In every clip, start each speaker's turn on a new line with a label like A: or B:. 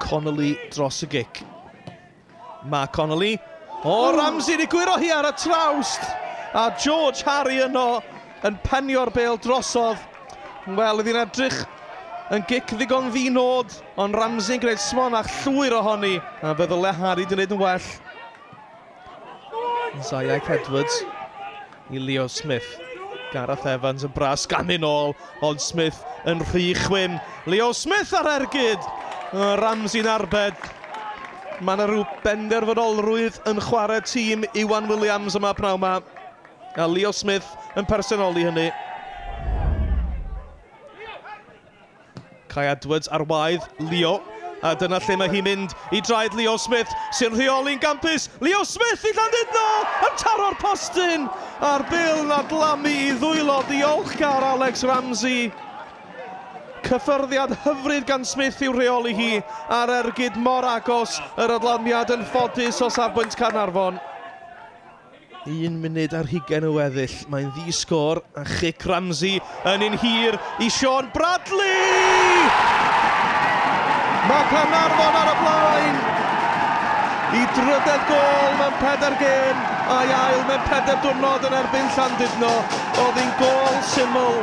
A: Connolly dros y gic. Ma Connolly. O, Ramsey di gwiro hi ar y trawst. A George Harry yno yn penio'r bêl drosodd. Wel, ydy'n edrych yn gic ddigon ddi-nod, ond Ramsey'n gwneud smonach llwyr ohoni. A feddwl Harry di wneud yn well. Zayek Edwards i Leo Smith. Gareth Evans yn bras gan ei nôl, ond Smith yn rhy chwyn. Leo Smith ar ergyd. Ramsey'n arbed. Mae yna rhyw benderfynolrwydd yn chwarae tîm Iwan Williams yma pnawn yma. A Leo Smith yn personoli hynny. Kai Edwards ar waith, Leo. A dyna lle mae hi'n mynd i draed Leo Smith sy'n rheoli'n gampus. Leo Smith i Llandudno yn taro'r postyn. A'r bil na dlamu i ddwylo diolchgar Alex Ramsey. Cyffyrddiad hyfryd gan Smith i'w rheoli hi ar ergyd mor agos yr adlamiad yn ffodus o safbwynt Caernarfon. 1 munud ar 20 o weddill. Mae'n ddi-sgôr a chic Ramsey yn un hir i Sean Bradley! Mae Caernarfon ar y blaen i drydedd gol mewn 4 gêm a'i ail mewn 4 diwrnod yn erbyn Llandudno. Oedd hi'n gol syml.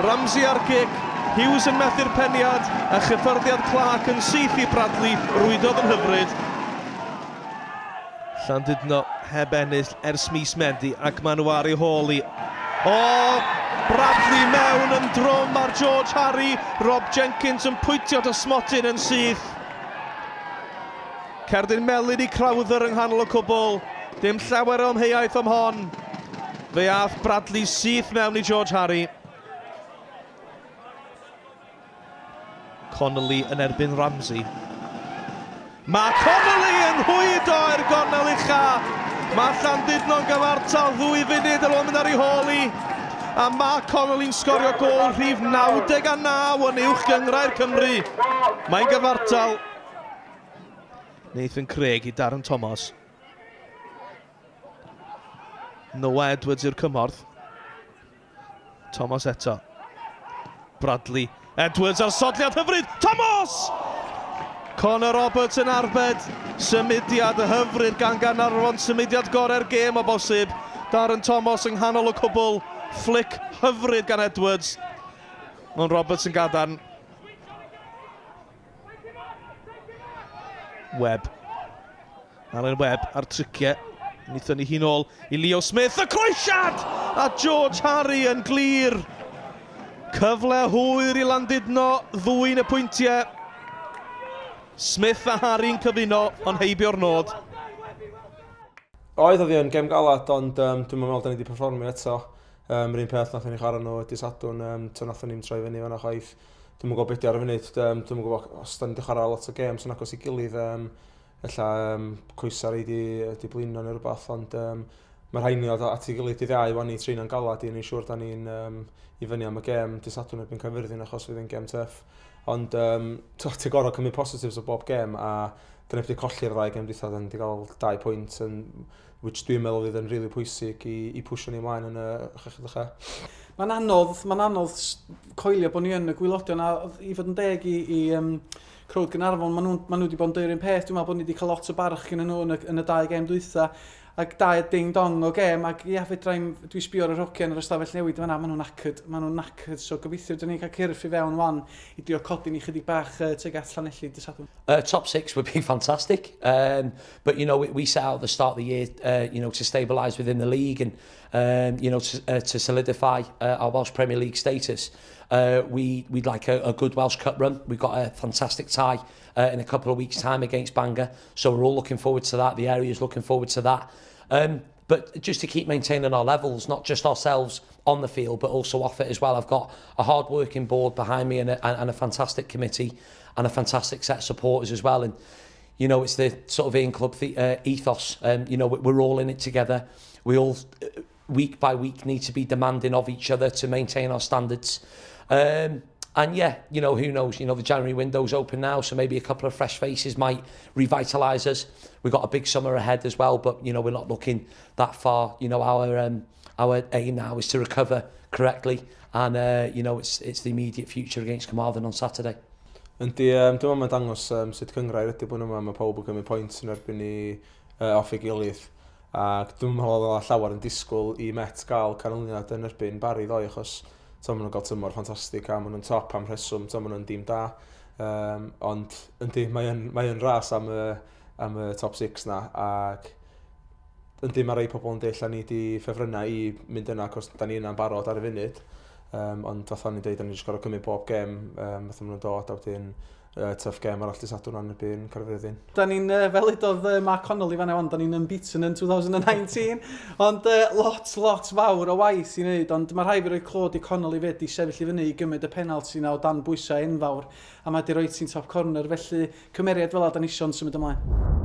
A: Ramsey ar gic, Hughes yn methu'r peniad a chyffyrddiad Clark yn syth i Bradley, rwydodd yn hyfryd. Llandudno heb ennill ers mis Medi ac maen nhw ar ei hôl i. O! Bradley mewn yn drwm ar George Harry. Rob Jenkins yn pwyntio at y smotyn yn syth. Cerdyn melyn i Crowther yng nghanol y cwbl. Dim llawer o ymheuaeth am hon. Fe ath Bradley syth mewn i George Harry. Connolly yn erbyn Ramsey. Mae Connolly yn hwydo i'r gornel ucha. Mae Llandudno'n gyfartal 2 funud ar ôl mynd ar ei hôl i. A mae Connolly'n sgorio gol rhif 99 yn uwch Gynghrair Cymru. Mae'n gyfartal. Nathan Craig i Darren Thomas. Noah Edwards i'r cymorth. Thomas eto. Bradley. Edwards ar sodliad hyfryd. Thomas! Connor Roberts yn arbed. Symudiad y hyfryd gan Caernarfon. Symudiad gorau'r gêm o bosib. Darren Thomas yng nghanol y cwbl. Flick hyfryd gan Edwards. Ond Roberts yn gadarn. Webb. Alan Webb ar triciau. Nithon ni hi'n ôl i Leo Smith. Y croesiad! A George Harry yn glir. Cyfle hwyr i Llandudno. 2 y pwyntiau. Smith a Harry'n cyfuno, ond heibio'r nod.
B: Oedd yn gêm galad, ond dwi'n meddwl da ni wedi perfformio eto. Yr un peth nath ni chwarae nhw ydi Sadwn, nath ni'n troi fyny fan'na chwaith. Dwi'n gwybod beth di ar y funud, dwi'n gwybod os da ni wedi chwarae lot o gêm sy'n agos i gilydd, ella coesar i di blino neu rhywbeth, ond mae'r rhain ni at ei gilydd i ddau wan i trina'n galad i ni'n siŵr da ni'n i fyny am y gêm di Sadwn erbyn Cyfyrddin achos fydd yn gêm tuff. Ond ti'n gorau cymryd positives o bob gêm a da ni wedi colli'r ddau gêm dwytha, da ni wedi cael 2 pwynt which dwi'n meddwl fydd yn rili pwysig i pwysio ni ymlaen yn y chweched.
C: Mae'n anodd coelio bod ni yn y gwylodion a i fod yn deg i Crowd Caernarfon, maen nhw wedi bod yn deu'r un peth. Dwi'n meddwl bod ni wedi cael lot o barch gyda nhw yn y 2 gêm dwytha. Ac 2 ding-dong o gêm, ac ia, dwi'n sbio ar y rocian ar y stafell newid yma, maen nhw'n nacyd, so gobeithio dyn ni'n cael cyrff i fewn wan i drio codi ni chydig bach tuag at Llanelli dy Sadwrn.
D: Top 6 would be fantastic, but you know we set out at the start of the year, to stabilise within the league and to solidify our Welsh Premier League status. We'd like a good Welsh Cup run. We've got a fantastic tie in a couple of weeks' time against Bangor, so we're all looking forward to that. The area's looking forward to that. But just to keep maintaining our levels, not just ourselves on the field, but also off it as well. I've got a hard-working board behind me and a fantastic committee and a fantastic set of supporters as well. And it's the sort of Ian Club ethos. We're all in it together. We all, week by week, need to be demanding of each other to maintain our standards. And yeah, who knows? The January window's open now, so maybe a couple of fresh faces might revitalise us. We've got a big summer ahead as well, but we're not looking that far. Our aim now is to recover correctly, and it's the immediate future against Carmarthen on Saturday.
B: Yndi, dwi'n meddwl mae'n dangos sut Gynghrair ydy bod yma, mae pawb yn gymryd pwynt yn erbyn i off ei gilydd. Ac dwi'n meddwl oedd llawer yn disgwyl i Met gael canlyniad yn erbyn Bari ddoe, achos maen nhw'n gael tymor ffantastig a maen nhw'n top am rheswm, maen nhw'n dîm da. Ond yndi, mae yn ras am y top 6 na, ac yndi, mae rhai pobl yn deall a ni wedi ffefrynnau i mynd yna, achos da ni yna'n barod ar y funud. Ond fatha ni'n dweud, da ni'n gorfod cymryd bob gêm, fatha maen nhw'n dod, a wedyn tough game arall Llandudno yn erbyn Caernarfon.
C: Da ni'n, fel edodd Mark Connolly fan ewan, da ni'n unbeaten yn 2019, ond lot fawr o waith i wneud, ond mae rhai fi roi clod i Connolly fed i sefyll i fyny i gymryd y penalty na o dan bwysau enfawr, a mae di roi ti'n top corner, felly cymeriad fel a da ni eisiau'n symud ymlaen.